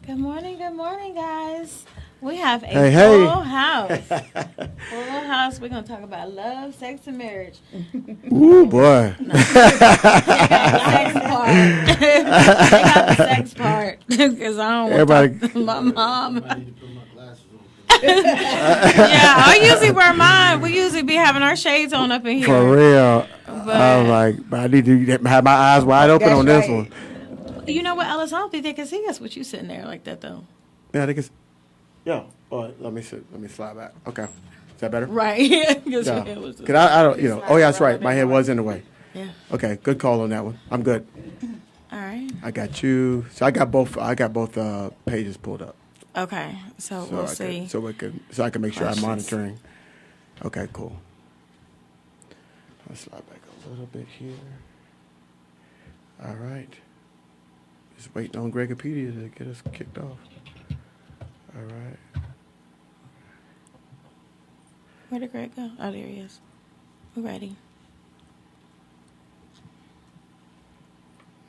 Good morning, guys. We have a full house. Full house. We're going to talk about love, sex, and marriage. Ooh, boy. No. They got the sex part. Because I don't want to talk to my mom. Yeah, I usually wear mine. We usually be having our shades on up in here. For real. But I need to have my eyes wide open on this one. You know what, Ellis? I don't think they can see us with you sitting there like that, though. Yeah, they can. Yeah. Oh, let me slide back. Okay. Is that better? Right. Because I don't, oh, yeah, that's right. My head was in the way. Yeah. Okay. Good call on that one. I'm good. All right. I got you. So I got both pages pulled up. Okay. So we'll see. So I can make sure I'm monitoring. Okay, cool. Let's slide back a little bit here. All right. Just waiting on Gregopedia to get us kicked off. All right. Where did Greg go? Oh, there he is. We're ready.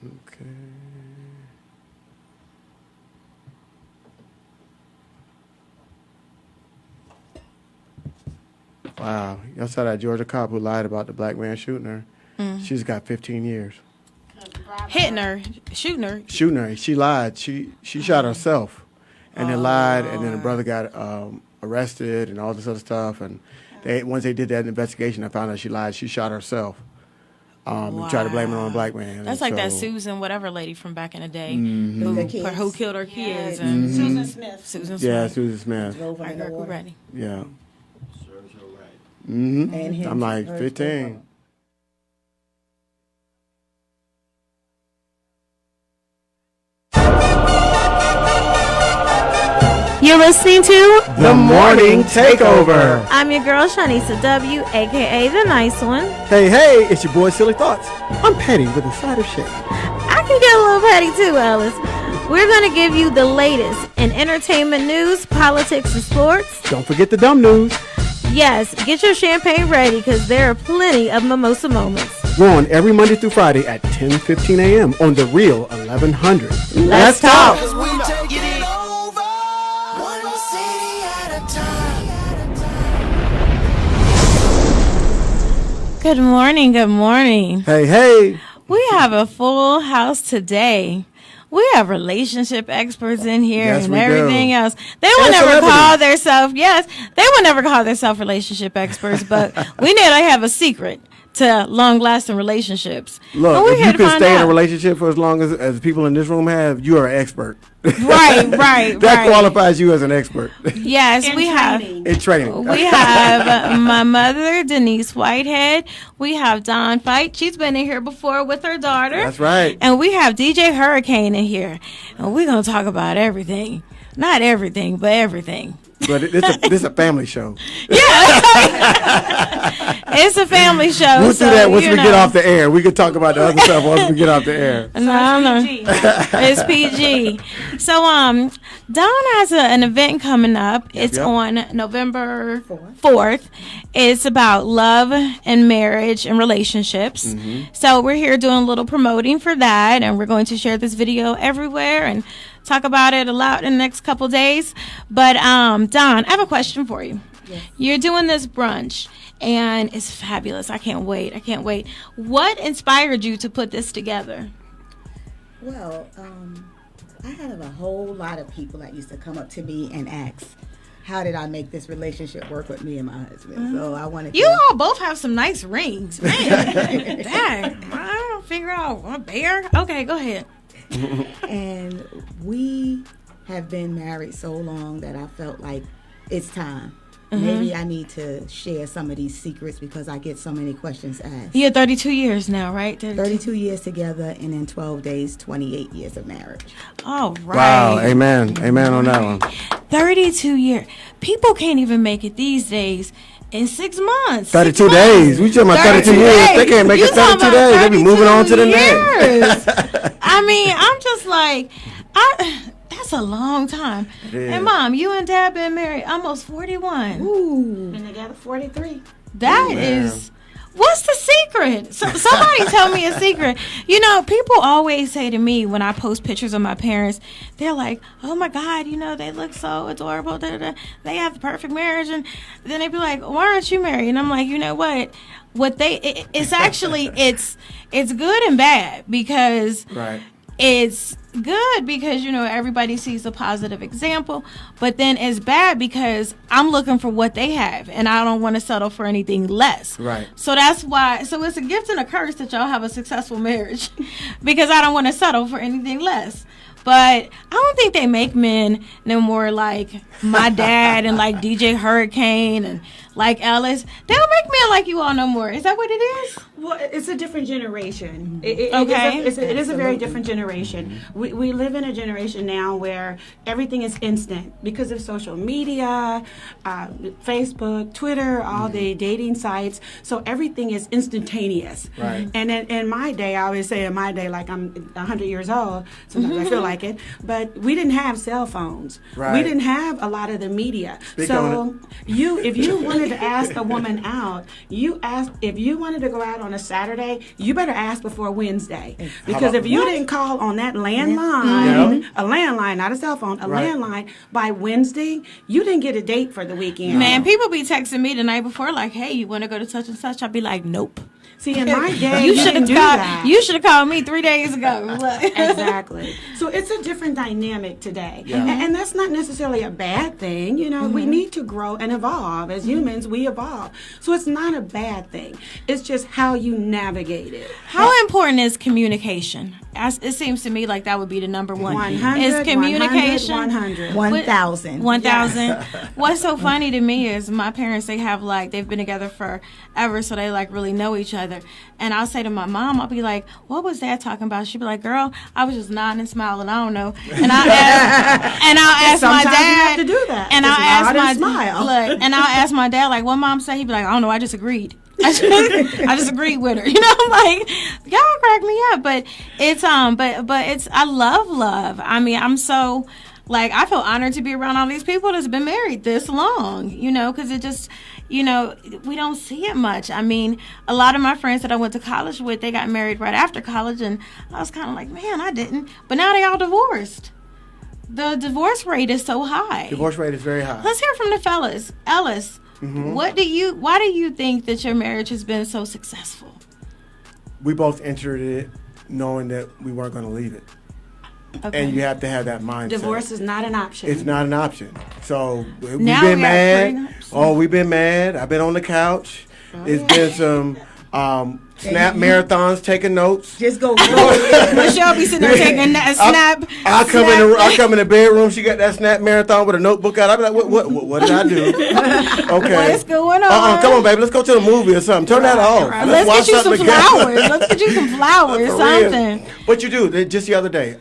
Okay. Wow. Y'all saw that Georgia cop who lied about the black man shooting her. She's got 15 years. Hitting her, shooting her. Shooting her. She lied. She shot herself, and then lied, and then the brother got arrested and all this other stuff. And once they did that investigation, I found out she lied. She shot herself. And tried to blame it on a black man. That's like that Susan whatever lady from back in the day who killed her kids. And Susan Smith. Yeah, Susan Smith. All right, Kirk, we're ready. Yeah. Serves her right. Mm-hmm. I'm like 15. You're listening to The Morning Takeover. I'm your girl, Shanisa W., a.k.a. The Nice One. Hey, it's your boy, Silly Thoughts. I'm petty with a side of shade. I can get a little petty too, Alice. We're going to give you the latest in entertainment news, politics, and sports. Don't forget the dumb news. Yes, get your champagne ready because there are plenty of mimosa moments. We're on every Monday through Friday at 10:15 a.m. on The Real 1100. Let's talk. Good morning, good morning. Hey. We have a full house today. We have relationship experts in here and everything else. They would never call themselves, relationship experts, but we know they have a secret to long-lasting relationships. Look, if you can stay in a relationship for as long as people in this room have, you are an expert. Right. That qualifies you as an expert. Yes, In training. We have my mother, Denise Whitehead. We have Dawn Fight. She's been in here before with her daughter. That's right. And we have DJ Hurricane in here. And we're going to talk about everything. Not everything, but everything. But this is a family show. Yeah. It's a family show. We'll do that once we get off the air. We can talk about the other stuff once we get off the air. No. It's PG. So, Dawn has an event coming up. It's on November 4th. It's about love and marriage and relationships. Mm-hmm. So we're here doing a little promoting for that, and we're going to share this video everywhere and talk about it a lot in the next couple days. But Dawn, I have a question for you. Yes. You're doing this brunch, and it's fabulous. I can't wait. What inspired you to put this together? Well, I have a whole lot of people that used to come up to me and ask, how did I make this relationship work with me and my husband? Mm-hmm. So I wanted to... You all both have some nice rings. Man, dang. I don't figure out a bear. Okay, go ahead. And we have been married so long that I felt like it's time. Mm-hmm. Maybe I need to share some of these secrets because I get so many questions asked. You're 32 years now, right? 32 years together, and in 12 days, 28 years of marriage. All right. Wow, amen on that one. 32 years. People can't even make it these days. In 6 months. 32 days. We talking about 32 years. They can't make it 32 days. They be moving on to the next. I mean, I'm just like, that's a long time. And Mom, you and Dad been married almost 41. Ooh. Been together 43. That is, What's the secret? Somebody tell me a secret. You know, people always say to me when I post pictures of my parents, they're like, "Oh my God, you know, they look so adorable. They have the perfect marriage." And then they be like, "Why aren't you married?" And I'm like, you know what? It's actually it's good and bad because Right. it's good because, you know, everybody sees a positive example, but then it's bad because I'm looking for what they have and I don't want to settle for anything less. Right. So that's why, so it's a gift and a curse that y'all have a successful marriage because I don't want to settle for anything less. But I don't think they make men no more like my dad and like DJ Hurricane and like Ellis. They don't make men like you all no more. Is that what it is? Well, it's a different generation. Okay. It is a very different generation. We live in a generation now where everything is instant because of social media, Facebook, Twitter, all the dating sites. So everything is instantaneous. Right. And in my day, I always say in my day, like I'm 100 years old, sometimes I feel like it, but we didn't have cell phones. Right. We didn't have a lot of the media. Speak on So if you wanted to ask a woman out, if you wanted to go out on a Saturday, you better ask before Wednesday. Because if you didn't call on that landline, a landline, not a cell phone, a landline, by Wednesday, you didn't get a date for the weekend. Man, people be texting me the night before like, "Hey, you want to go to such and such?" I'd be like, "Nope." See, in my day, You you should didn't have do called. that. You should have called me 3 days ago. Exactly. So it's a different dynamic today. Yeah. And that's not necessarily a bad thing. You know, we need to grow and evolve. As humans, we evolve. So it's not a bad thing. It's just how you navigate it. How important is communication? It seems to me like that would be the number one. 100, is communication. 100. 1,000. 1,000. What's so funny to me is my parents, they've been together forever, so they like really know each other. And I'll say to my mom, I'll be like, "What was Dad talking about?" She'd be like, "Girl, I was just nodding and smiling. I don't know." And I'll ask my Sometimes dad. you have to do that. And Just I'll ask nod my and smile. look, and I'll ask my dad like, "What Mom say?" He'd be like, "I don't know. I just agreed." I just agreed with her. You know, I'm like, y'all crack me up. But it's but it's, I love. I mean, I'm so, like, I feel honored to be around all these people that's been married this long, you know, because it just, you know, we don't see it much. I mean, a lot of my friends that I went to college with, they got married right after college, and I was kind of like, man, I didn't. But now they all divorced. The divorce rate is so high. Divorce rate is very high. Let's hear from the fellas. Ellis, why do you think that your marriage has been so successful? We both entered it knowing that we weren't going to leave it. Okay. And you have to have that mindset. Divorce is not an option. It's not an option. So we've Now been we got mad. prenups. Oh, we've been mad. I've been on the couch. It's been some snap marathons, taking notes. Just go. Michelle be sitting there taking that snap. I come in the bedroom. She got that snap marathon with a notebook out. I be like, what did I do? Okay. What's going on? Come on, baby. Let's go to the movie or something. Turn that off. Let's watch get you some something together. flowers. Let's get you some flowers, For real. something. What you do? Just the other day,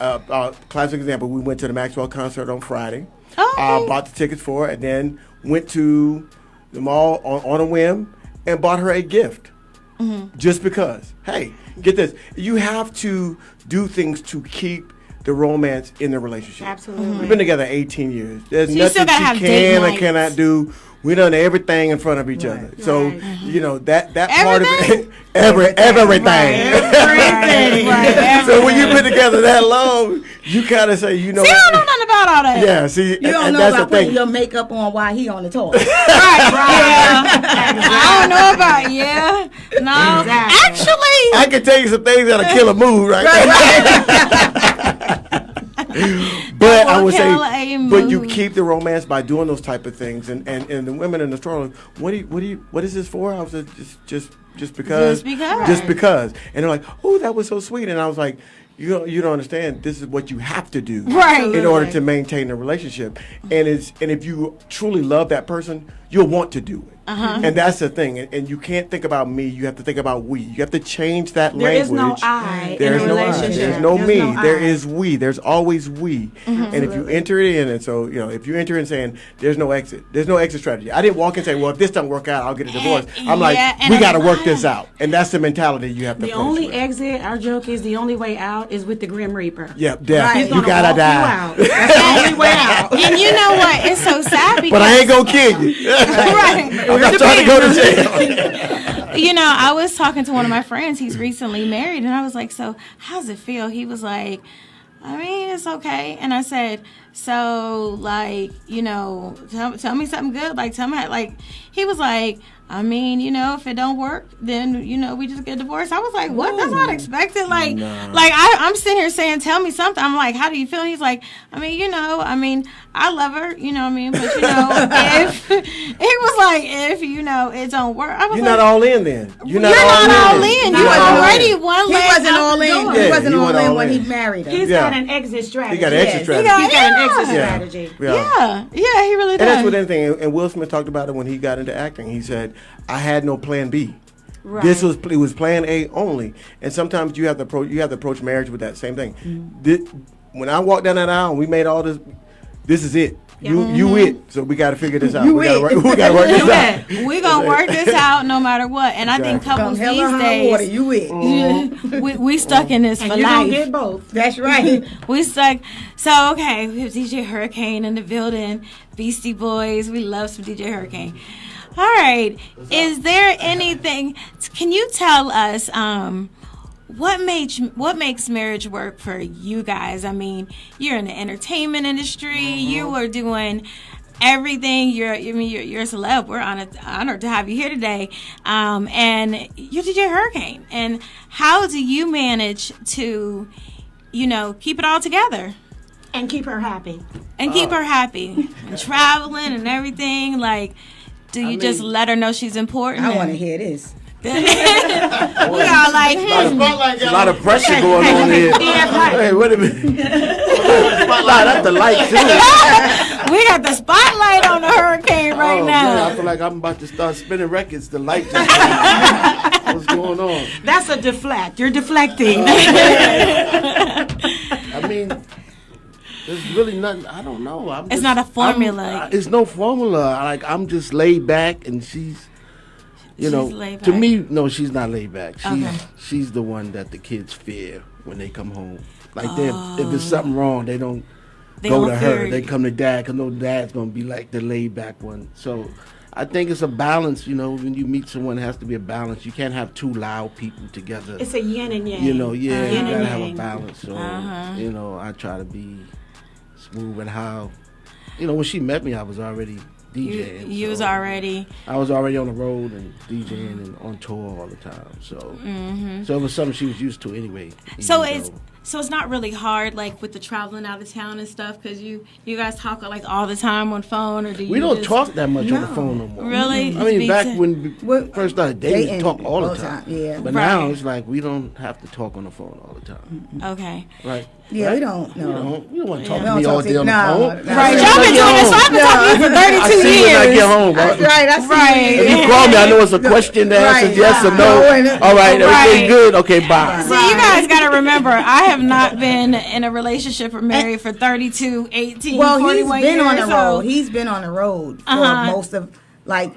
classic example. We went to the Maxwell concert on Friday. Okay. Bought the tickets for it, and then went to the mall on a whim and bought her a gift. Just because. Hey, get this. You have to do things to keep the romance in the relationship. Absolutely. We've been together 18 years. There's So you still nothing gotta she have date can or nights. cannot do. We done everything in front of each other. So, you know, that part of it, everything. Everything. Right. So when you put together that long, you kind of say, you know. See, I don't know nothing about all that. Yeah, see, You don't and know that's about the thing. putting your makeup on while he on the toilet. Right. I don't know about No. Exactly. Actually, I can tell you some things that'll kill a mood right there. But I would say, kill a but you mood. keep the romance by doing those type of things. And the women in the store, what is this for? I was like, just because. Just because. Just because. And they're like, oh, that was so sweet. And I was like, you don't understand. This is what you have to do, Right. in order to maintain a relationship. And if you truly love that person, you'll want to do it. And that's the thing. And you can't think about me. You have to think about we. You have to change that There is language. no I There's in a no I. relationship. There's no me. no There I. is we. There's always we. And if you enter it in, and so, you know, if you enter in saying there's no exit strategy. I didn't walk and say, well, if this doesn't work out, I'll get a divorce. I'm like, Yeah, and we got to work I- this out. And that's the mentality you have to The face only with. exit, our joke is the only way out is with the Grim Reaper. Yep, death. He's You gonna gotta walk die. You out. That's the only way out. and you know what? It's so sad because But I ain't gonna kill you. right. I'm not trying to go to jail. I was talking to one of my friends. He's recently married, and I was like, so how's it feel? He was like, I mean, it's okay. And I said, so, like, tell me something good. Like, tell me, like, he was like, I mean, if it don't work, then, we just get divorced. I was like, what? That's not expected. Like, I'm sitting here saying, tell me something. I'm like, how do you feel? He's like, I mean, I love her, But, if, he was like, if, it don't work. I was You're not all in then. You're not all in. You already one leg. He wasn't all in. Yeah, He wasn't he all went in all when in. he married her. He's got an exit strategy. He got an exit strategy. He's got an exit strategy. Yeah, he really does. And that's what anything. And Will Smith talked about it when he got into acting. He said, I had no plan B. Right. It was plan A only. And sometimes you have to approach marriage with that same thing. When I walked down that aisle and we made all this is it. You it. So we got to figure this out. We got to work this out. We're going to work this out no matter what. And I think couples these days, water, you it. we stuck in this for and you're life. going to get both. That's right. We stuck. So, okay, we have DJ Hurricane in the building. Beastie Boys. We love some DJ Hurricane. All right. Is there anything, can you tell us what makes marriage work for you guys? I mean, you're in the entertainment industry. You are doing everything. You're a celeb. We're honored to have you here today. And you're DJ Hurricane. And how do you manage to, keep it all together? And keep her happy. And keep her happy. And traveling and everything. Like, do you just let her know she's important? I want to hear this. We are like, A lot of pressure going on here. Hey, wait a minute. That's the light too. We got the spotlight on the hurricane right now. Man, I feel like I'm about to start spinning records. The light just what's going on? That's a deflect. You're deflecting. I mean, there's really nothing. I don't know. It's not a formula. It's no formula. Like, I'm just laid back, and she's laid to back. me, no, she's not laid back. Okay. She's the one that the kids fear when they come home. Like, if there's something wrong, they don't go don't to her. fear They you. come to dad, because no dad's gonna be like the laid back one. So I think it's a balance. When you meet someone, it has to be a balance. You can't have two loud people together. It's a yin and yang. You Yin gotta and have a yang. balance. So I try to be smooth and how. When she met me, I was already DJing. You was already. I was already on the road and DJing and on tour all the time. So so it was something she was used to anyway. So it's not really hard, like with the traveling out of town and stuff, because you guys talk like all the time on phone, or do you? We don't just talk that much on the phone no more. Really? I mean, Speak back to- when we first started dating, we talk all the time. Yeah. But Right. now it's like we don't have to talk on the phone all the time. Okay. Right? Yeah, right? we don't. No. You don't want to talk We to don't me talk all to- day on the no, phone. no. Right. I Y'all been see doing this. when I've been talking to you for 32 I see years. when I get home. That's right. I see. Right. If you call me, I know it's a question to answer, Right. yes or No, no. and- All right, Right. everything good? Okay, bye. See, you guys got to remember, I have not been in a relationship or married for 32, 18, Well, 41 he's been years. on the so- road. He's been on the road for Uh-huh. most of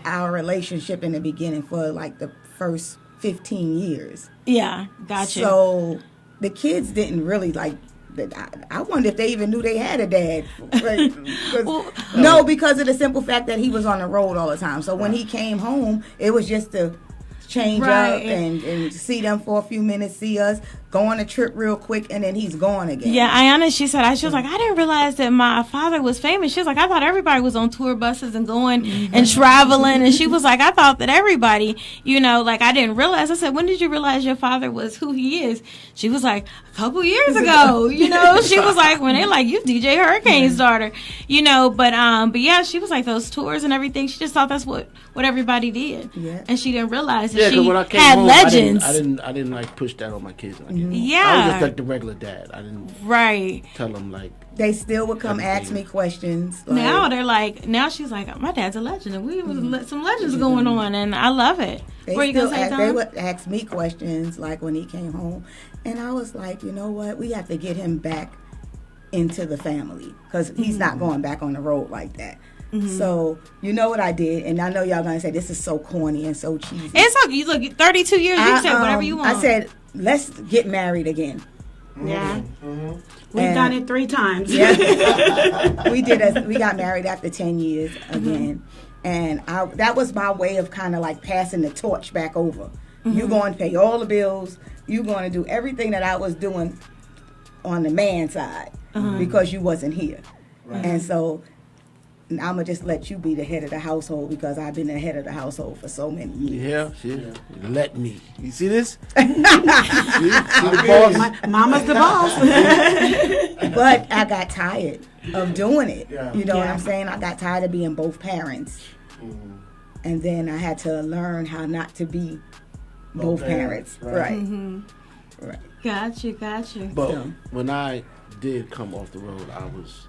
our relationship in the beginning for the first 15 years. Yeah, gotcha. So the kids didn't really I wonder if they even knew they had a dad. Right? No, because of the simple fact that he was on the road all the time. So when he came home, it was just to change Right. up and see them for a few minutes, see us, go on a trip real quick, and then he's gone again. Yeah, Ayana, she was like, I didn't realize that my father was famous. She was like, I thought everybody was on tour buses and going and traveling. And she was like, I thought that everybody, I didn't realize. I said, when did you realize your father was who he is? She was like, a couple years ago, She was like, when they're like, you DJ Hurricane's daughter, but yeah, she was like, those tours and everything, she just thought that's what everybody did. Yeah. And she didn't realize that Yeah, she because when I came had home, legends. I didn't like push that on my kids. When I came home. Yeah. I was just like the regular dad. I didn't Right. tell them like. They still would come ask me questions. Now they're like, now she's like, my dad's a legend, and we was some legends going on, and I love it. They What are you gonna say, they Tom? would ask me questions like when he came home, and I was like, you know what, we have to get him back into the family because he's not going back on the road like that. So you know what I did, and I know y'all gonna say this is so corny and so cheesy. It's okay. You look 32 years. You said whatever you want. I said let's get married again. Yeah. We've done it 3 times. Yeah, we got married after 10 years again, And that was my way of kind of like passing the torch back over. You going to pay all the bills. You going to do everything that I was doing on the man side because you wasn't here. Right. And so I'm going to just let you be the head of the household because I've been the head of the household for so many years. Yeah. Let me. You see this? see the boss? Mama's the boss. But I got tired of doing it. Yeah. You know what I'm saying? I got tired of being both parents. And then I had to learn how not to be both parents. Right. Right. Gotcha. But when I did come off the road, I was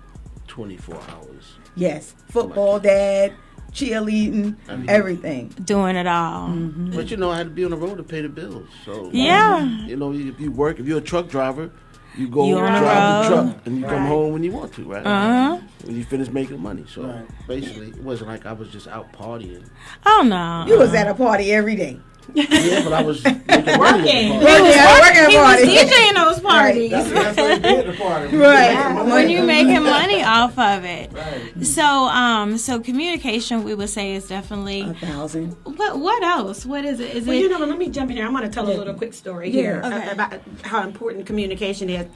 24 hours. Yes. Football dad, cheerleading, everything. Doing it all. But I had to be on the road to pay the bills. So if you work, if you're a truck driver, you go drive the truck and you come home when you want to, right? When you finish making money. So basically, it wasn't like I was just out partying. Oh no. You was at a party every day. Yeah, but I was making money He at was DJing those parties. That's what they did at the party. Right. When you're making money off of it. Right. So communication, we would say, is definitely 1,000. What else? What is it? Let me jump in here. I'm going to tell a little quick story here about how important communication is.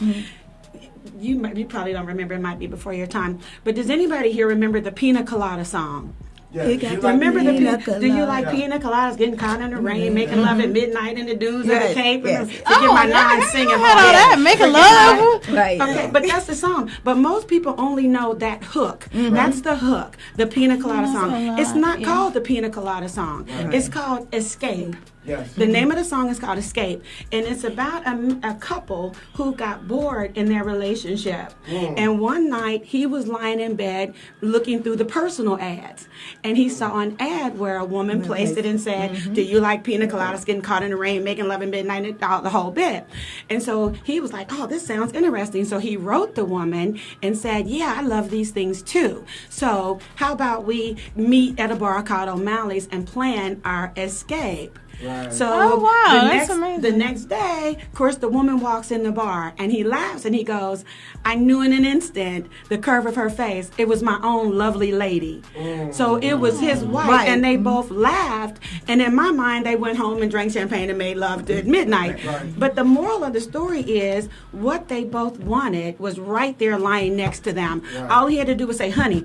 You probably don't remember. It might be before your time. But does anybody here remember the Pina Colada song? Yeah. Remember do you like pina coladas, getting caught in the rain, making love at midnight in the dunes of the Cape? Yes. To get my non-singing all that, making love. Right. Okay, but that's the song. But most people only know that hook. That's the hook, the Pina Colada song. It's not called the Pina Colada song. It's called Escape. Yes. The name of the song is called Escape, and it's about a couple who got bored in their relationship. And one night, he was lying in bed looking through the personal ads, and he saw an ad where a woman placed it and said, do you like pina coladas, getting caught in the rain, making love at midnight, the whole bit. And so he was like, oh, this sounds interesting. So he wrote the woman and said, yeah, I love these things too. So how about we meet at a bar called O'Malley's and plan our escape? Right. So that's amazing. The next day, of course, the woman walks in the bar and he laughs and he goes, I knew in an instant the curve of her face. It was my own lovely lady. So it was his wife, and they both laughed. And in my mind, they went home and drank champagne and made love at midnight. Right. But the moral of the story is what they both wanted was right there lying next to them. Right. All he had to do was say, honey,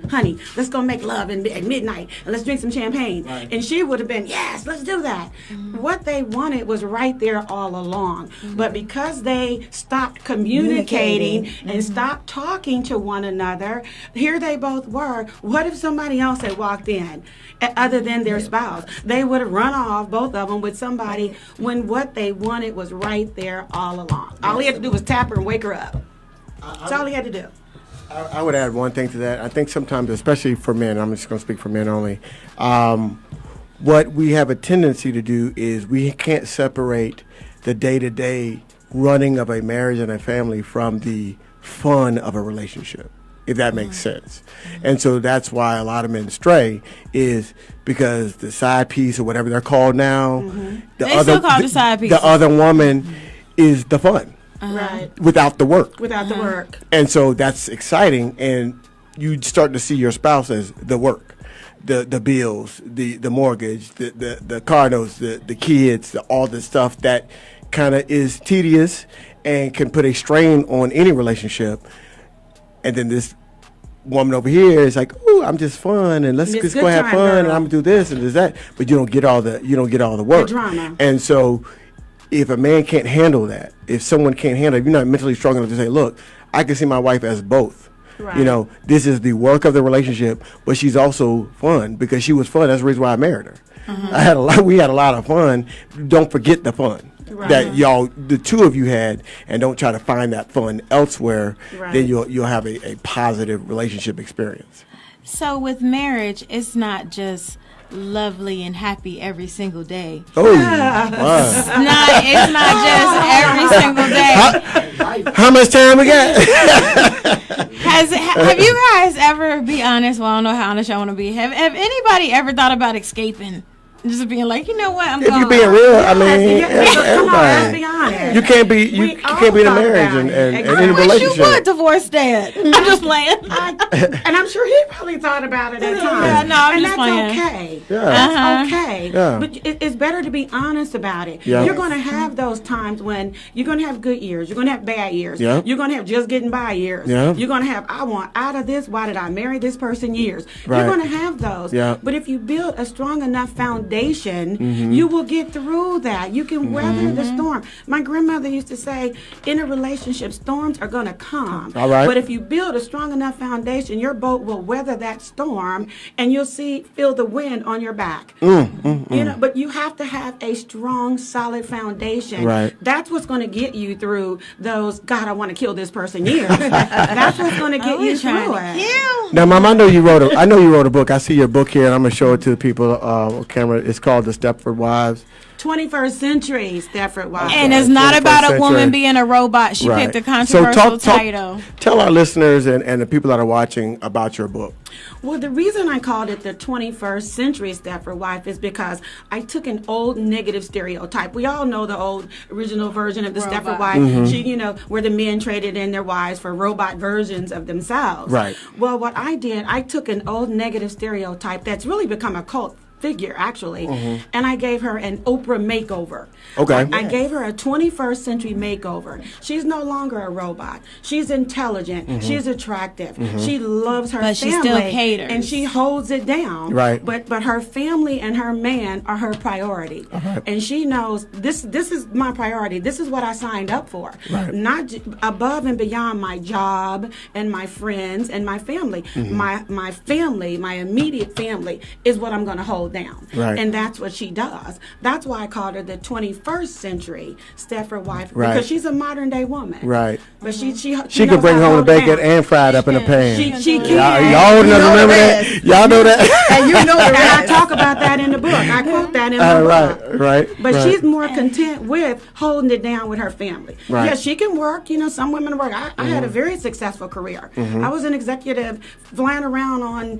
let's go make love at midnight and let's drink some champagne. Right. And she would have been, yes, let's do that. What they wanted was right there all along. But because they stopped communicating and stopped talking to one another, here they both were. What if somebody else had walked in other than their spouse? They would have run off, both of them, with somebody when what they wanted was right there all along. All he had to do was tap her and wake her up. That's all he had to do. I would add one thing to that. I think sometimes, especially for men, I'm just going to speak for men only, what we have a tendency to do is we can't separate the day-to-day running of a marriage and a family from the fun of a relationship, if that makes sense. And so that's why a lot of men stray, is because the side piece or whatever they're called now, still call the side piece. The other woman is the fun. Right. Without the work. Without the work. And so that's exciting, and you start to see your spouse as the work. The bills, the mortgage, the car notes, the kids, all the stuff that kind of is tedious and can put a strain on any relationship. And then this woman over here is like, "Ooh, I'm just fun, and let's just go have fun, girl. And I'm gonna do this and do that." But you don't get all the work. The drama. And so, if a man can't handle that, if someone can't handle it, if you're not mentally strong enough to say, "Look, I can see my wife as both." Right. This is the work of the relationship, but she's also fun because she was fun. That's the reason why I married her. We had a lot of fun. Don't forget the fun that the two of you had, and don't try to find that fun elsewhere. Right. Then you'll have a positive relationship experience. So with marriage, it's not just lovely and happy every single day. Oh, wow. It's not just every single day. How much time we got? Have you guys ever, be honest, well, I don't know how honest y'all want to be, have anybody ever thought about escaping? Just being like, you know what, I'm If going. you're being real, I mean, Come on, let's everybody. be honest. You can't be you can't be in a marriage and in a I wish relationship. you would divorce Dad. I'm just playing. And I'm sure he probably thought about it at times. Yeah, no, I'm and just that's playing. okay. Yeah. That's okay. Yeah. But it's better to be honest about it. Yeah. You're going to have those times when you're going to have good years. You're going to have bad years. Yeah. You're going to have just getting by years. Yeah. You're going to have, I want out of this. Why did I marry this person years? Right. You're going to have those. Yeah. But if you build a strong enough foundation, you will get through that. You can weather the storm. My grandmother used to say, in a relationship, storms are going to come. All right. But if you build a strong enough foundation, your boat will weather that storm, and you'll feel the wind on your back. You know, but you have to have a strong, solid foundation. Right. That's what's going to get you through those. God, I want to kill this person years. That's what's going to get you through it. Now, Mom, I know you wrote a book. I see your book here, and I'm gonna show it to the people on camera. It's called The Stepford Wives. 21st century Stepford Wives. And it's not 21st about a century. woman being a robot. She Right. picked a controversial title. Tell our listeners and the people that are watching about your book. Well, the reason I called it the 21st century Stepford wife is because I took an old negative stereotype. We all know the old original version of the Robot. Stepford wife. She, where the men traded in their wives for robot versions of themselves. Right. Well, what I did, I took an old negative stereotype that's really become a cult figure, actually, and I gave her an Oprah makeover. Okay. I gave her a 21st century makeover. She's no longer a robot. She's intelligent. She's attractive. She loves her But family. she still caters. And she holds it down. Right. But her family and her man are her priority. And she knows this is my priority. This is what I signed up for. Right. Not above and beyond my job and my friends and my family. My family, my immediate family, is what I'm going to hold down. Right. And that's what she does. That's why I called her the 21st century Stepford wife, Right. because she's a modern day woman. Right. But she She knows could bring how to home the hold bacon down. and fried up in a pan. She can. Y'all old enough to remember that? Y'all know that? And you know And I that. talk about that in the book. I quote that in the book. Right. But she's more content with holding it down with her family. Right. Yeah, she can work. Some women work. I had a very successful career. I was an executive flying around on,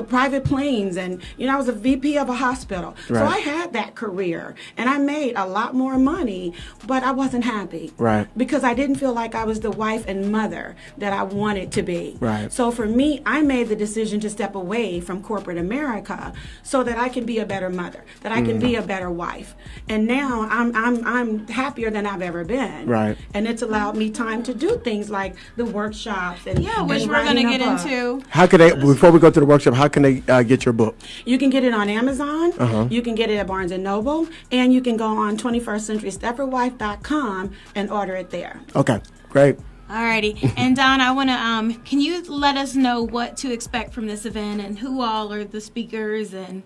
private planes, and, I was a VP of a hospital. So Right. I had that career, and I made a lot more money, but I wasn't happy. Right. Because I didn't feel like I was the wife and mother that I wanted to be. Right. So for me, I made the decision to step away from corporate America so that I can be a better mother, that I can be a better wife. And now I'm happier than I've ever been. Right. And it's allowed me time to do things like the workshops and Which and we're going to writing a get book. into. How can they, before we go to the workshop, how can they get your book? You can get it on Amazon. You can get it at Barnes & Noble. And you can go on 21stcenturystepfordwife.com and order it there. Okay, great. Alrighty. And Don, I want to, can you let us know what to expect from this event and who all are the speakers and,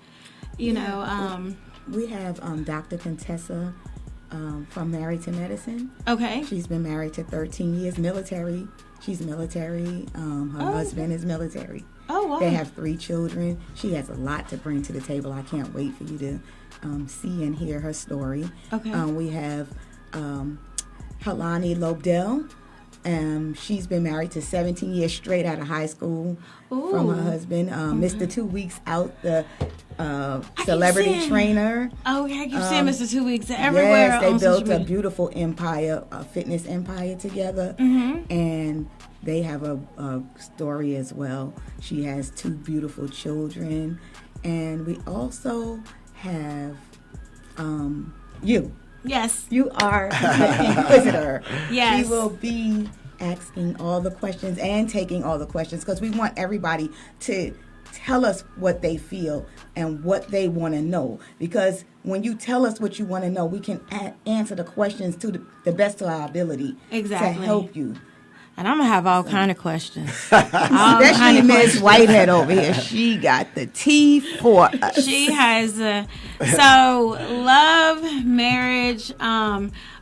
We have Dr. Contessa from Married to Medicine. okay. She's been married to 13 years, military. She's military. Her husband is military. Oh, wow. They have 3 children. She has a lot to bring to the table. I can't wait for you to see and hear her story. Okay. We have Helani Lobdell. She's been married to 17 years straight out of high school from her husband. Mr. 2 Weeks Out, the celebrity trainer. Oh, yeah, I keep seeing Mr. 2 Weeks everywhere. Yes, they on built social a media. beautiful empire, a fitness empire together. And they have a story as well. She has 2 beautiful children. And we also have you. Yes. You are the inquisitor. Yes. She will be asking all the questions and taking all the questions because we want everybody to tell us what they feel and what they want to know. Because when you tell us what you want to know, we can answer the questions to the best of our ability Exactly. to help you. And I'm going to have all kind of questions. Especially Miss Whitehead over here. She got the tea for us. She has so love, marriage.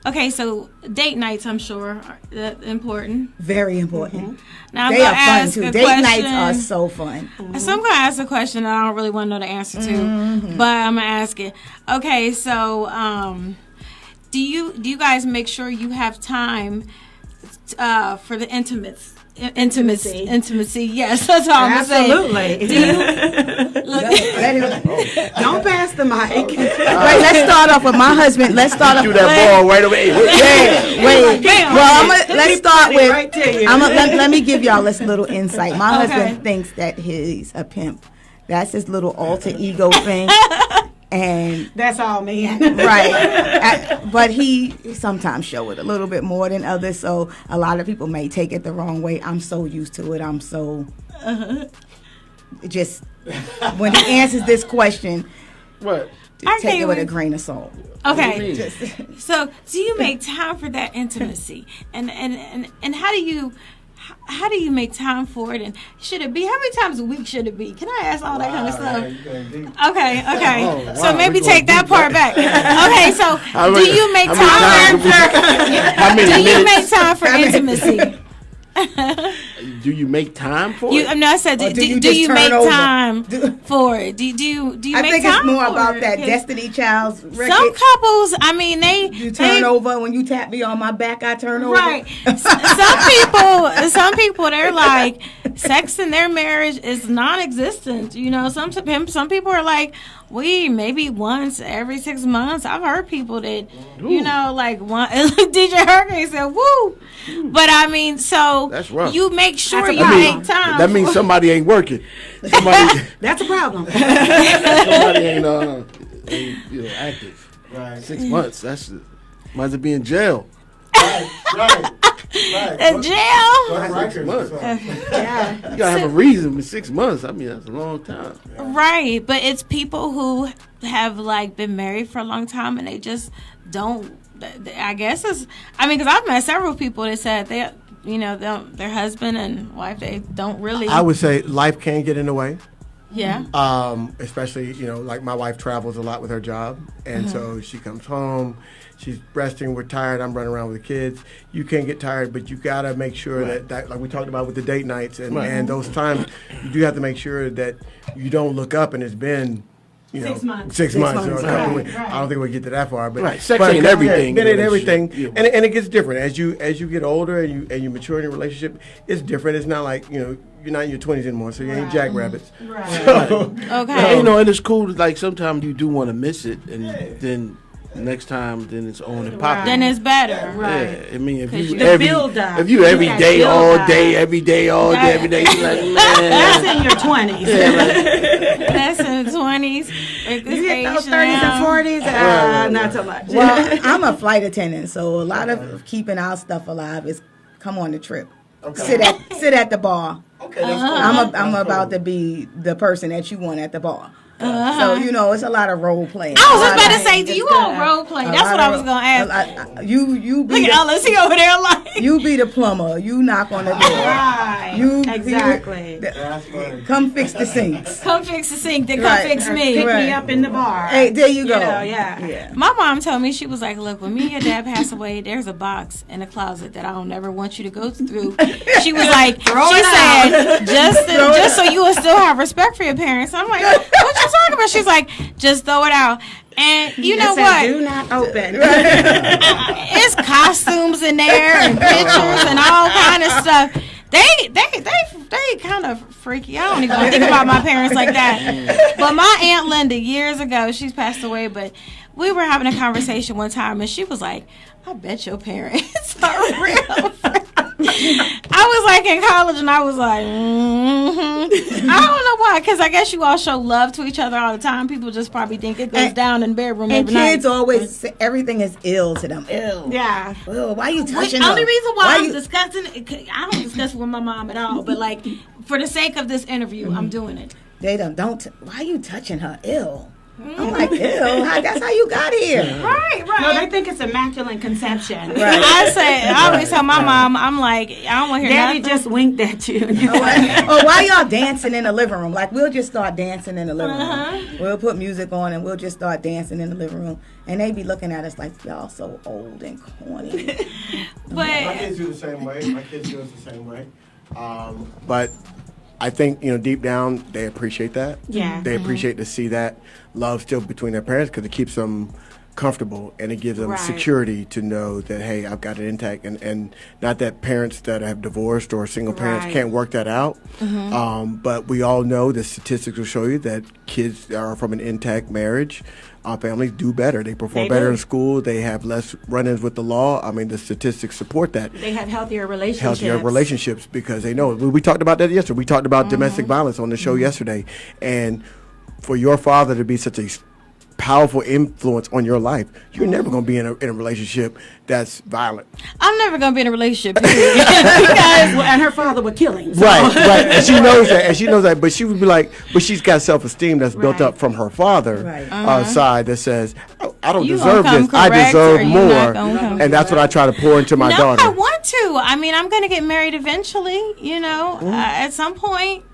Okay, so date nights, I'm sure, are important. Very important. Now I'm They gonna are fun ask too. a Date question. nights are so fun. So I'm going to ask a question that I don't really want to know the answer to, but I'm going to ask it. Okay, so do you guys make sure you have time for the intimacy? Yes, that's all I'm saying. Absolutely. Don't pass the mic. Wait, let's start off with my husband. Let's start off Do that ball right away. Wait. Well, let's start with. Right to you. Let me give y'all this little insight. My husband thinks that he's a pimp. That's his little alter ego thing. And that's all me. Right. But he sometimes show it a little bit more than others, so a lot of people may take it the wrong way. I'm so used to it. I'm so just when he answers this question, What? Take it with a grain of salt. Okay. So, do you make time for that intimacy? And how do you make time for it? And should it be, how many times a week should it be? Can I ask all that kind of stuff? Okay. Oh, wow. So maybe take that part back. Okay, so do you make time for intimacy? Do you make time for it? No, I said, do you make time for it? Do you make time? I think it's more about that Destiny Child's record. Some couples, I mean, you turn over when you tap me on my back. I turn over. Right. Some people, they're like, sex in their marriage is non-existent. You know, some people are like, maybe once every 6 months. I've heard people that, you know, like one. DJ Hurricane said, "Woo," but I mean, so that's rough. You make sure you make time. That means somebody ain't working. That's a problem. Somebody ain't active. Right. 6 months. That's might as well be in jail. Right. In jail. Right. 6 months. Yeah. You gotta have a reason for 6 months. I mean, that's a long time. Right, but it's people who have like been married for a long time and they just don't. I guess because I've met several people that said they, you know, their husband and wife, they don't really. I would say life can get in the way. Yeah. Especially, you know, like my wife travels a lot with her job, and so she comes home, she's resting, we're tired, I'm running around with the kids. You can get tired, but you got to make sure that, like we talked about with the date nights and those times, you do have to make sure that you don't look up and it's been, you know, 6 months. 6 months or a couple Right, weeks. right. I don't think we'll get to that far, but Sex ain't everything. It ain't everything, Yeah. and it gets different as you get older and you mature in your relationship. It's different. It's not like, you know, you're not in your 20s anymore, so you ain't jackrabbits. Right. So, Okay. You know, and it's cool. Like sometimes you do want to miss it, and then next time, then it's on and popping. Then it's better. Right. Yeah, I mean, if 'Cause you the every build-up. if you every Yeah, day, build-up. all day, every day, all day, every day, you're like, man. That's in your 20s. That's in the 20s. At this You age get those 30s now. and 40s, Right. not so much. Well, I'm a flight attendant, so a lot of keeping our stuff alive is come on the trip. Okay. Sit at the bar. Okay, that's cool. I'm about to be the person that you want at the bar. So, you know, it's a lot of role playing. I was just about to say, do you all role play? That's what I was going to ask. You be Look at Ellis, he over there like. you be the plumber. You knock on the door. Right. You be Exactly. That's funny. come fix the sinks. Come fix the sink, then come Right. fix Pick me. Right. me up in the bar. Hey, there you go. You know, yeah. My mom told me, she was like, look, when me and your dad pass away, there's a box in the closet that I don't ever want you to go through. She was like, she said, just so you will still have respect for your parents. I'm like, what you talking about? She's like, just throw it out. And you know what? Do not open. It's costumes in there and pictures and all kind of stuff. They kind of freaky. I don't even think about my parents like that. But my Aunt Linda, years ago, she's passed away, but we were having a conversation one time, and she was like, I bet your parents are real. I was like in college, and I was like, I don't know why, because I guess you all show love to each other all the time. People just probably think it goes down in the bedroom And every night. kids always say everything is ill to them. Ill. Yeah. Well, why you Which touching her? only reason why I'm you- discussing it, I don't discuss it with my mom at all, but like for the sake of this interview, I'm doing it. They don't. Why you touching her? Ill. I'm like, ew. That's how you got here. Right. No, they think it's immaculate conception. Right. I always tell my mom, I'm like, I don't want to hear Daddy nothing. just winked at you. Or why y'all dancing in the living room? Like, we'll just start dancing in the living room. We'll put music on and we'll just start dancing in the living room. And they be looking at us like, y'all so old and corny. My But kids do the same way. My kids do it the same way. But I think, you know, deep down, they appreciate that. Yeah. They appreciate to see that love still between their parents because it keeps them comfortable, and it gives them Right. security to know that, hey, I've got it intact, and not that parents that have divorced or single parents Right. can't work that out. But we all know the statistics will show you that kids that are from an intact marriage, families do better. They perform They better do. in school. They have less run-ins with the law. I mean, the statistics support that. They have healthier relationships. Healthier relationships because they know. We talked about that yesterday. We talked about domestic violence on the show yesterday, and for your father to be such a powerful influence on your life, you're never going to be in a relationship that's violent. I'm never gonna be in a relationship, period. Well, and her father was killing. So. Right. And she knows that. But she would be like, but she's got self-esteem that's built Right. up from her father side that says, I don't You deserve gonna this. come I correct deserve or you more. not gonna come And that's what I try to pour into my No, daughter. I want to. I mean, I'm gonna get married eventually. At some point.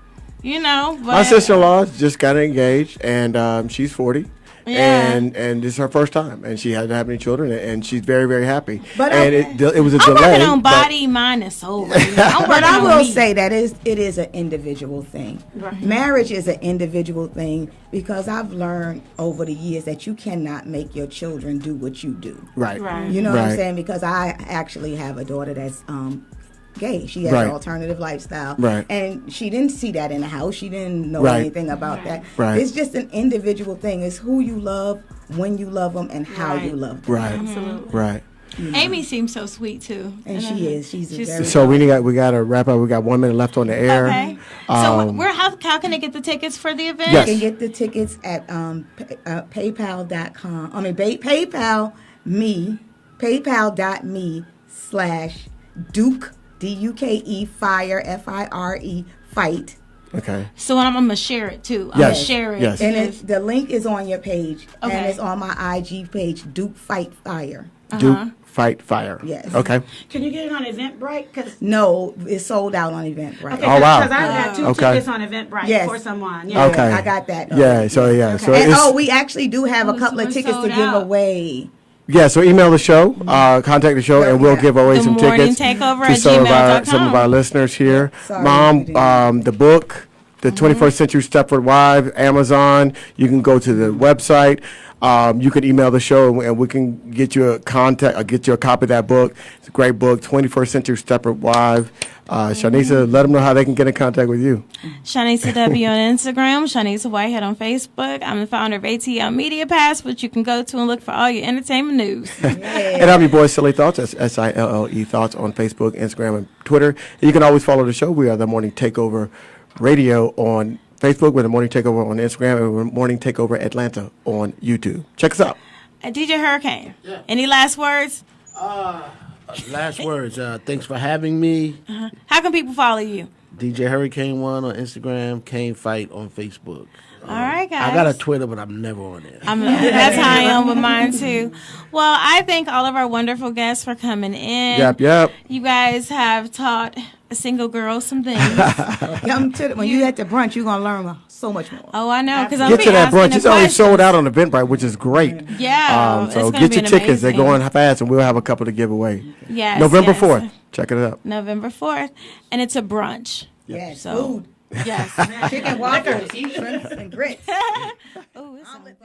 But My sister-in-law just got engaged, and she's 40. Yeah. And this is her first time, and she hasn't had any children, and she's very, very happy. But it was a I'm delay. working on but- body, mind, and soul. Right now. I'm But I working will on me. say that it is an individual thing. Right. Marriage is an individual thing because I've learned over the years that you cannot make your children do what you do. Right. Right. You know what I'm Right. saying? Because I actually have a daughter that's gay. She has Right. an alternative lifestyle. Right. And she didn't see that in the house. She didn't know Right. anything about that. Right. It's just an individual thing. It's who you love, when you love them, and how Right. you love them. Right. Absolutely. Right. Amy seems so sweet too. And she is. She's a very So we got to wrap up. We got 1 minute left on the air. Okay. So how can they get the tickets for the event? Yes. You can get the tickets at paypal.com. I mean, paypal.me/Duke, DUKE, fire, FIRE, fight. Okay. So I'm gonna share it too. I'm Yes. gonna share it. Yes. And the link is on your page. And Okay. it's on my IG page, Duke Fight Fire. Duke, fight, fire. Yes. Okay. Can you get it on Eventbrite? Cause No, it's sold out on Eventbrite. okay, Oh, wow. Because I've got 2 Okay. tickets on Eventbrite Yes. for someone. Yeah, Okay. I got that. Yeah. So yeah. So And it's, we actually do have a couple of we're tickets to sold give out. away. yeah. So email the show, contact the show, and we'll Yeah. give away The some Morning tickets Takeover to at some of gmail.com. our listeners here. Sorry, Mom, we didn't. the book, The 21st Century Stepford Wives, Amazon. You can go to the website. You can email the show, and we can get you a get you a copy of that book. It's a great book, 21st Century Stepford Wives. Shanisa, let them know how they can get in contact with you. Shanisa W on Instagram, Shanisa Whitehead on Facebook. I'm the founder of ATL Media Pass, which you can go to and look for all your entertainment news. And I'm your boy, Silly Thoughts. That's SILLE Thoughts on Facebook, Instagram, and Twitter. And you can always follow the show. We are the Morning Takeover Radio on Facebook, with the Morning Takeover on Instagram, and with Morning Takeover Atlanta on YouTube. Check us out. DJ Hurricane, any last words? Last words. Thanks for having me. How can people follow you? DJ Hurricane 1 on Instagram, Kane Fight on Facebook. All right, guys. I got a Twitter, but I'm never on there. That's how I am with mine, too. Well, I thank all of our wonderful guests for coming in. Yep. You guys have taught a single girl some things. When you at the brunch, you're going to learn so much more. Oh, I know. Because I'm Get to that brunch. It's already sold out. out on Eventbrite, which is great. Yeah. So it's gonna get be your an tickets. They're amazing- going fast, and we'll have a couple to give away. Yes, November yes. 4th. Check it out. November 4th. And it's a brunch. Yes, So- food. Yes. Chicken waffles, shrimps, and grits. Oh, it sounds good.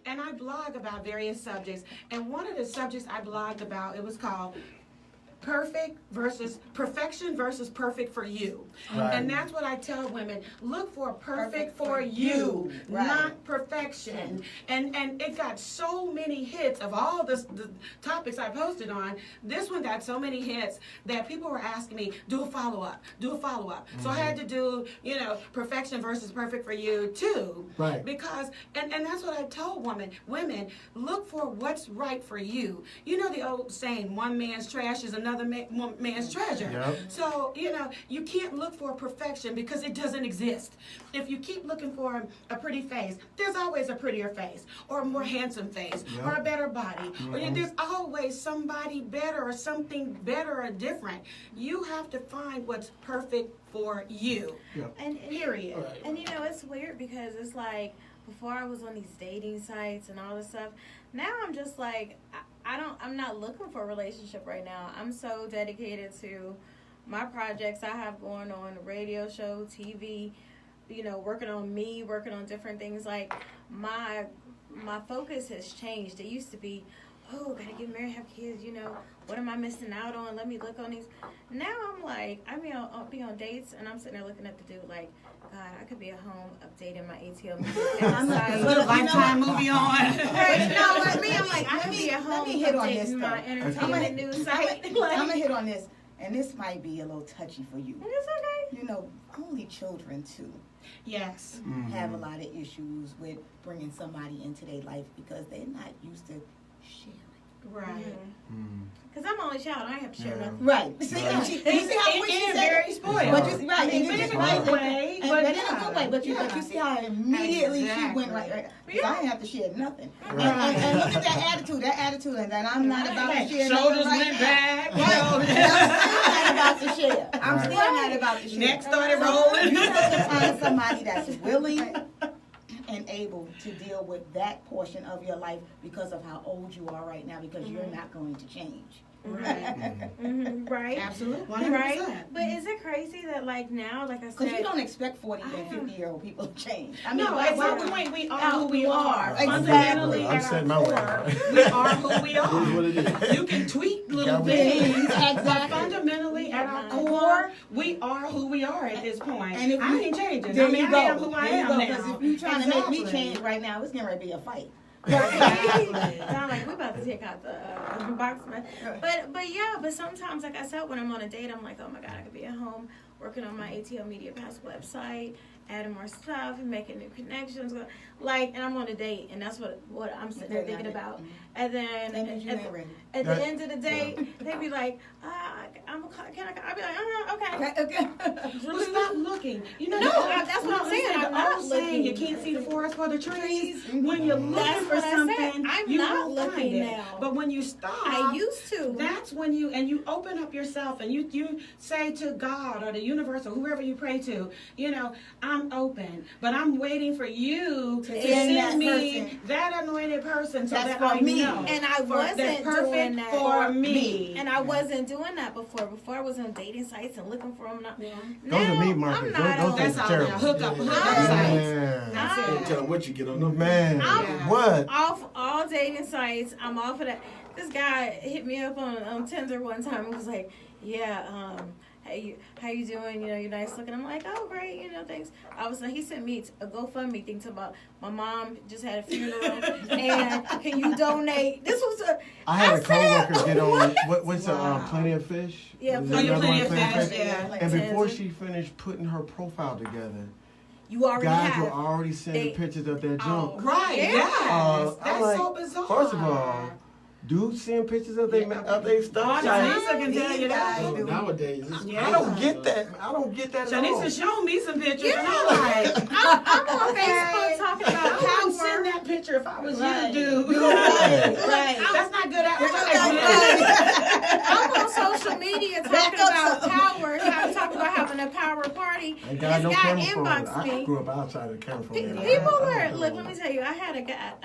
and I blog about various subjects. And one of the subjects I blogged about, it was called perfection versus perfect for you. Right. And that's what I tell women. Look for perfect for you, Right. not perfection. And it got so many hits of all the topics I posted on. This one got so many hits that people were asking me, do a follow-up. So I had to do, perfection versus perfect for you too. Right. Because, and that's what I told women, look for what's right for you. You know the old saying, one man's trash is another man's treasure. Yep. So, you can't look for perfection because it doesn't exist. If you keep looking for a pretty face, there's always a prettier face, or a more handsome face, Yep. or a better body. Or there's always somebody better or something better or different. You have to find what's perfect for you. Yep. And Period. Right. And it's weird because it's like before I was on these dating sites and all this stuff. Now I'm just like I'm not looking for a relationship right now. I'm so dedicated to my projects I have going on, the radio show, TV, working on me, working on different things. Like my focus has changed. It used to be, oh, gotta get married, have kids, what am I missing out on? Let me look on these. Now I'm like, I'll be on dates and I'm sitting there looking at the dude like, God, I could be at home updating my ATL. Put a Lifetime movie on. Right, no, like me, I'm like, I could be at let home me hit on this, updating my though. entertainment news site. I'm gonna hit on this, and this might be a little touchy for you. It's okay. Only children too Yes. have a lot of issues with bringing somebody into their life because they're not used to sharing. Right. Because I'm only child, I have to share nothing. Right. See, Right. you see how when she And said very it? spoiled. But you, right, I mean, and but you in just a right, good way, but but in a yeah. good way. But you see how immediately she went right. Because I didn't have to share nothing. And look at that attitude, and that I'm not about to share. Shoulders nothing went back. I'm still not about to share. I'm still not about to share. Neck started rolling. You have to find somebody that's willing and able to deal with that portion of your life because of how old you are right now, because you're not going to change. Right. Right? Absolutely. 100%. Right? But is it crazy that now, like I said, Because you don't expect 40 and 50-year-old people to change. I mean, No, why at would some you? point we are who we are. Exactly. Fundamentally, I'm at setting my our way. core, we are who we It is what are. it is. You can tweak little Got what things, but Exactly. fundamentally at our core, we are who we are at this point. And if I you- ain't changing. There I mean, you go. I am who I am now. Because if you're trying to make me Exactly. change right now, it's getting ready to be a fight. sound like we're about to take out the box. But sometimes, like I said, when I'm on a date, I'm like, oh my God, I could be at home working on my ATL Media Pass website, adding more stuff, and making new connections. And I'm on a date, and that's what I'm sitting there thinking about. And then That means you ain't ready. at the end of the day, they be like, I'll be like, okay. Well, stop looking. No, that's what I'm saying. I'm not old saying you looking. can't see the forest for the trees. When you're looking That's for what I said. something, I'm you not will looking find it. now. But when you stop, I used to. that's when you open up yourself and you say to God or the universe or whoever you pray to, I'm open, but I'm waiting for you to send send that me person. that anointed person so That's that for I me. know. And I that's wasn't perfect doing that for me. And I wasn't doing that before. Before I was on dating sites and looking for them. Yeah. Those are meat I'm markets. not Those on. things That's are all terrible. now. Hook up Yeah. sites. Man. That's Can't it. tell what you get on them. Man. Yeah. What? Off all dating sites. I'm off of that. This guy hit me up on Tinder one time and was like, yeah, how you doing? You're nice looking. I'm like, oh, great. Thanks. He sent me a GoFundMe thing to about my mom just had a funeral and can you donate? This was I had a said, coworker get on what? what's Plenty of Fish? Yeah, Is Plenty that of another Fish, one, Fish, yeah. And before she finished putting her profile together, You already guys have. were already sending They- pictures of their junk. Right, Yeah. yes. I'm That's like, so bizarre. First of all, dudes send pictures of their stuff. Shanisa can tell you that. Oh, nowadays, it's Yeah. I don't get that. I don't get that at all. Shanisa showed me some pictures, and Yeah. I'm like, I'm on Facebook talking about I wouldn't power. send that picture if I was Right. you, dude. Right. That's not good Right. I'm on social media talking about power, talking about having a power party. I This got no guy camera phone. inboxed I me. grew up outside of the camera phone. People were look. Let me tell you, I had a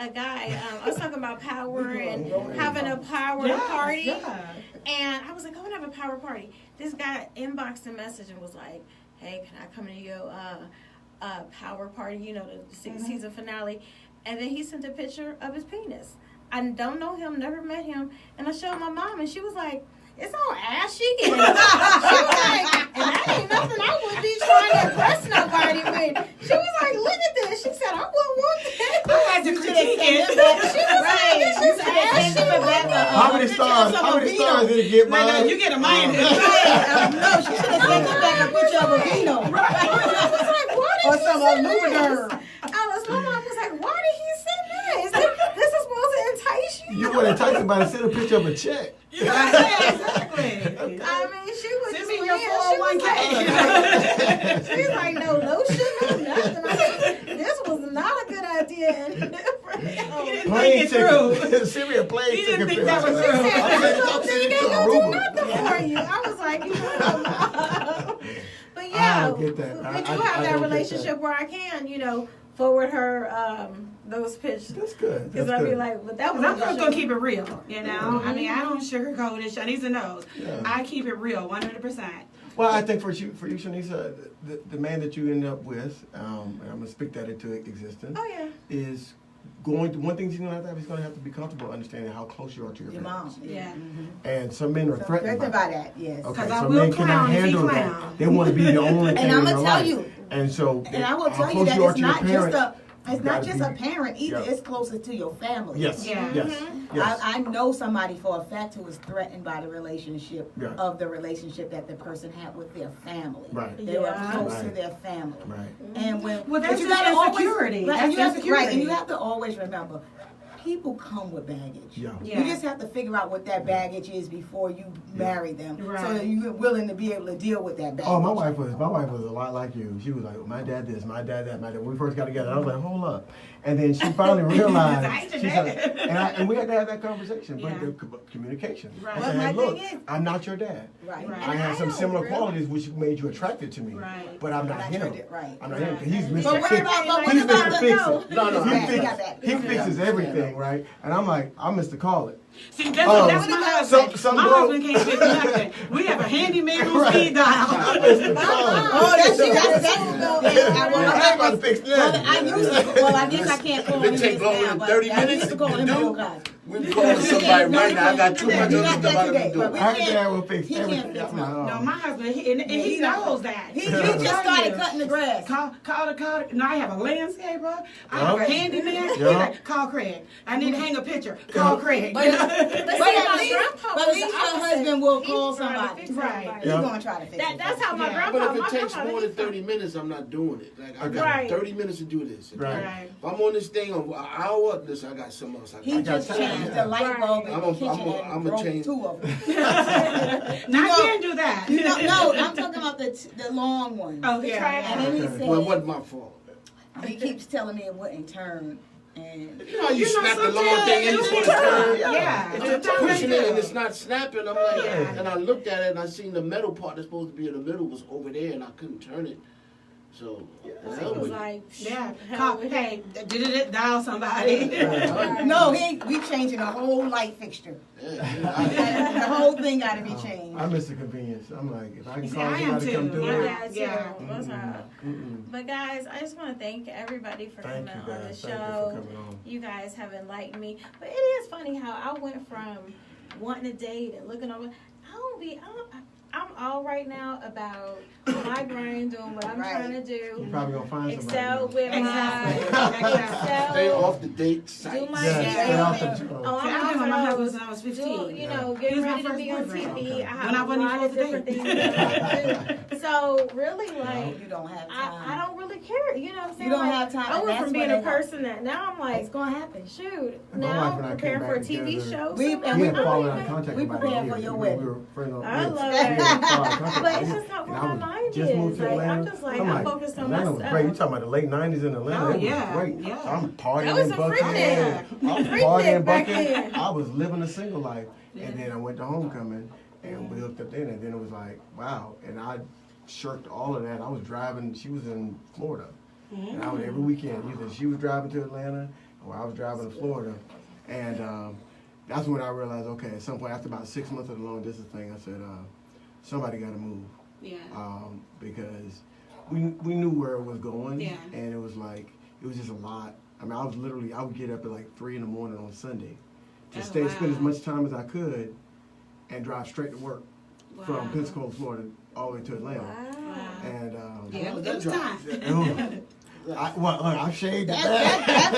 guy. I was talking about power and having a power party, Yeah. and I was like, I want to have a power party. This guy inboxed a message and was like, "Hey, can I come to your power party? The season finale?" And then he sent a picture of his penis. I don't know him, never met him. And I showed my mom, and she was like, it's all ashy. And she was like, and that ain't nothing I would be trying to impress nobody with. She was like, look at this. She said, I wouldn't want that. I had to critique it. She was like, this is ashy. How many stars? How many stars did it get, Mom? No, you get a minus. No, she should have sent him back a picture of a vino. I was like, why did Or you some send Lubriderm. this? My mom was like, why did he send this is supposed to entice you. You would entice somebody to send a picture of a check. Yeah, exactly. I mean, she was Send just me your weird. 401k. She was like, no lotion, no nothing. I said, this was not a good idea. Plane through. ticket. Send me a plane He ticket. didn't think that was She true. said, I'm this little sending thing it ain't to gonna do Aruba. nothing for you. I was like, you know. But yeah, I get that. we I do have don't that get relationship that. where I can, forward her those pictures. That's good. Because That's I'd be good. like, but that was I'm just gonna keep it real, I mean, I don't sugarcoat it. Shanice knows. Yeah. I keep it real, 100%. Well, I think for you, Shanisa, the man that you end up with, and I'm gonna speak that into existence. Oh yeah. Is going to one thing he's gonna have. He's gonna have to be comfortable understanding how close you are to your parents. Yeah. And some men are threatened by that, yes. Okay, 'Cause I some will men cannot clown if he handle clown. that. They want to be the only thing And I'm in gonna your tell life. you. And so, And I will how tell you close that are it's to your not just parents, it's you not gotta just be- a parent either. Yeah. It's closer to your family. Yes. Yeah. Yes. Yes. I know somebody for a fact who was threatened by the relationship Yeah. of the relationship that the person had with their family. Right. They were Yeah. close to Right. their family. Right. And when Well, that's but you just gotta insecurity. always, right, That's and you have to, right, and insecurity. you have to always remember, people come with baggage. Yeah. Yeah. You just have to figure out what that baggage is before you marry them, so Right. that you're willing to be able to deal with that baggage. Oh, my wife was a lot like you. She was like, my dad this, my dad that, my dad. When we first got together, I was like, hold up. And then she finally realized. I ain't your she dad. said, and we had to have that conversation, Yeah. but the communication. Right. I But said, my hey, look, thing is- I'm not your dad. Right. Right. I have some similar really. qualities which made you attracted to me, Right. but I'm not Not him. your dad, right. I'm not him. 'Cause Right. He's But Mr. what Fix. about, but what He's about Mr. the Fix no? It. No, He, no, fix- got that. he fixes everything, right? And I'm like, I'm Mr. Call It. See, that's my husband. some My broke- husband can't fix nothing. We have a handyman on Right. speed dial. I'm Mr. Call It. Oh, that's you. That's I ain't about to fix that. I used to. Well, I guess I can't call him It take this longer now, than but 30 I minutes used to call to him do. real guys. We calling somebody right now. I got too much We other got stuff that I today, can but do. we Our can't- dad will fix he can't everything. fix I'm like, no- oh. No, my husband, he knows that. He just started cutting the grass. Call. No, I have a landscaper. I have a Yup. handyman. He's Yup. like, call Craig. I need to hang a picture. Call Craig. But see, at my least, grandpa but was at least the your opposite. husband will He call was trying to somebody. fix Right. everybody. He's Yeah. gonna try to fix it. That's how my Yeah. grandpa. But if my it takes grandpa, more than he's 30 minutes, I'm not doing it. Like I Okay. got Right. 30 minutes to do this. Right. Right. If I'm on this thing an hour, listen, I got something else. He just changed the light bulb in I'm the a- kitchen I'm a- and I'm a broke change- 2 of them. Now, I can't do that. No, I'm talking about the long one. Oh, The yeah. trash. And then he Okay. said, Well, it wasn't my fault. he keeps telling me it wouldn't turn. And You know how you snap the long sometimes thing and you it want to turn? Yeah. If you're pushing it and it's not snapping, I'm like, Yeah. and I looked at it and I seen the metal part that's supposed to be in the middle was over there and I couldn't turn it. So, He was like, Yeah. hell Call, with hey, dial somebody. no, we changing the whole light fixture. yeah, The whole thing got to be changed. I miss the convenience. I'm like, if I can See, call I am somebody to come too. do My it. dad too. Yeah. What's up? Mm-mm. But guys, I just want to thank everybody for Thank coming you, on the guys. Thank you for show. coming on. You guys have enlightened me. But it is funny how I went from wanting to date and looking over. I'm all right now about my brain doing what I'm Right. trying to You're do. probably gonna find somebody. Excel with Exactly. my Stay Excel. off the date site. Do my Yeah, stay off Yeah. the Oh, drug. I'm See, I've been with off my of husband those. since I was Do, 15. you know, He get was my ready to first be on boyfriend. TV. Okay. I When I have a wasn't lot even of different supposed things that I do. So really, like, You don't have I time. don't really care. You know what I'm saying? You don't Like, have time, I and went from that's being what a they- person that now I'm like, It's gonna happen. shoot, My wife now and I came preparing for a back TV together. show. We- so and We we had I'm fallen not out of even- contact we about prepared a year. for your We wedding. were friends on. I love we had it. fallen out of contact But about a it's year. just not And where I my was mind just is. moved to Like, I'm Atlanta. just like, I'm I'm focused on Atlanta was myself. great. You talking about the late '90s in Atlanta? Oh, It was yeah, great. yeah. I'm partying That was in a Buckhead. freak I'm Freak partying day in back Buckhead. then. I was living a single life, and then I went to homecoming, and we hooked up then, and then it was like, wow. And I shirked all of that. I was driving. She was in Florida, and I was every weekend. Either she was driving to Atlanta, or I was driving to Florida, and that's when I realized, okay, at some point after about 6 months of the long distance thing, I said, somebody got to move. Yeah. Because we knew where it was going, Yeah. and it was like, it was just a lot. I mean, I would get up at like 3 in the morning on Sunday to spend as much time as I could and drive straight to work from Pensacola, Florida, all the way to Atlanta. Wow. And it was time. I've shaved it. That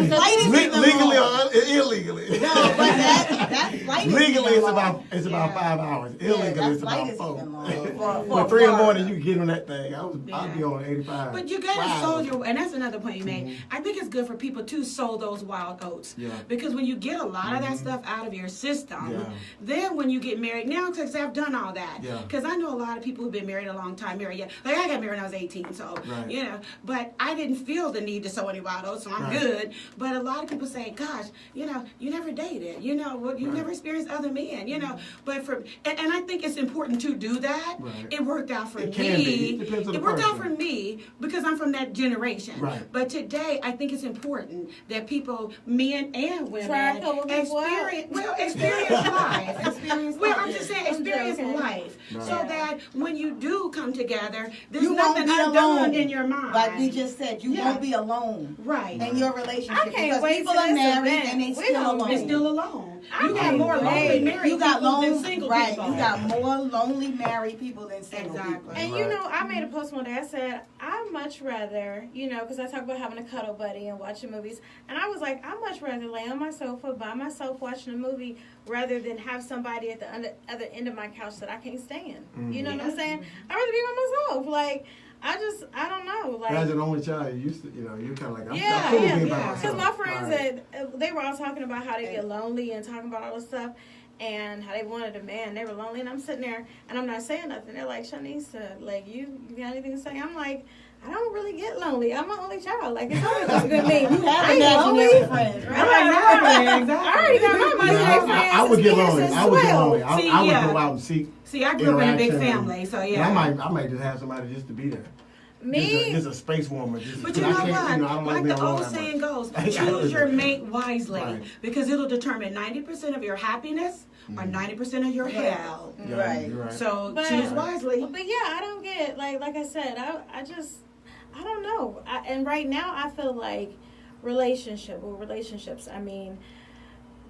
flight is legally or illegally. No, but that flight is legally even it's about 5 hours. Illegally it's about 4. For 3 in the morning you can get on that thing. I'd be on 85. But you gotta sow your, and that's another point you made. I think it's good for people to sow those wild oats. Yeah. Because when you get a lot of that stuff out of your system, then when you get married, now because I've done all that. Because I know a lot of people who've been married a long time, like I got married when I was 18, so you know. But I didn't feel the need to sow any wild oats, so I'm good. But a lot of people say, gosh, you know, you never dated, you know, you never experienced other men, you know. But and I think it's important to do that. It worked out for me. It worked out for me because I'm from that generation. But today, I think it's important that people, men and women, experience life. I'm just saying, experience life. So that when you do come together, there's nothing undone in your mind. Like we just said, you won't be alone. In your relationship. I can't wait people till are married event. and they still alone. They're still alone. You got more lonely married people than single people. You got more lonely married people than single people. And you know, I made a post one day. I said, I'd much rather, you know, because I talk about having a cuddle buddy and watching movies. And I was like, I'd much rather lay on my sofa by myself watching a movie rather than have somebody at the other end of my couch that I can't stand. You know what I'm saying? I'd rather be by myself. Like, I don't know. Like, as an only child, you used to, you know, you're kind of like, I'm cool being by myself. Because my friends, they were all talking about how they get lonely and talking about all this stuff and how they wanted a man. They were lonely, and I'm sitting there, and I'm not saying nothing. They're like, Shanisa, like, you got anything to say? I'm like, I don't really get lonely. I'm an only child. Like, it's always just good me. You have imaginary friends, right? I already got my imaginary friends. I would get lonely. I would go out and seek. See, I grew up in a big family, so I might just have somebody just to be there. Me? Just a space warmer. But you know what? Like the old saying goes, choose your mate wisely because it'll determine 90% of your happiness or 90% of your hell. Right. So choose wisely. But yeah, I don't get, like I said, I don't know. And right now I feel like relationships, I mean,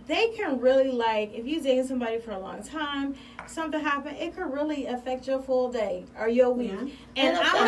they can really, like, if you're dating somebody for a long time, something happened, it could really affect your full day or your week. And I'm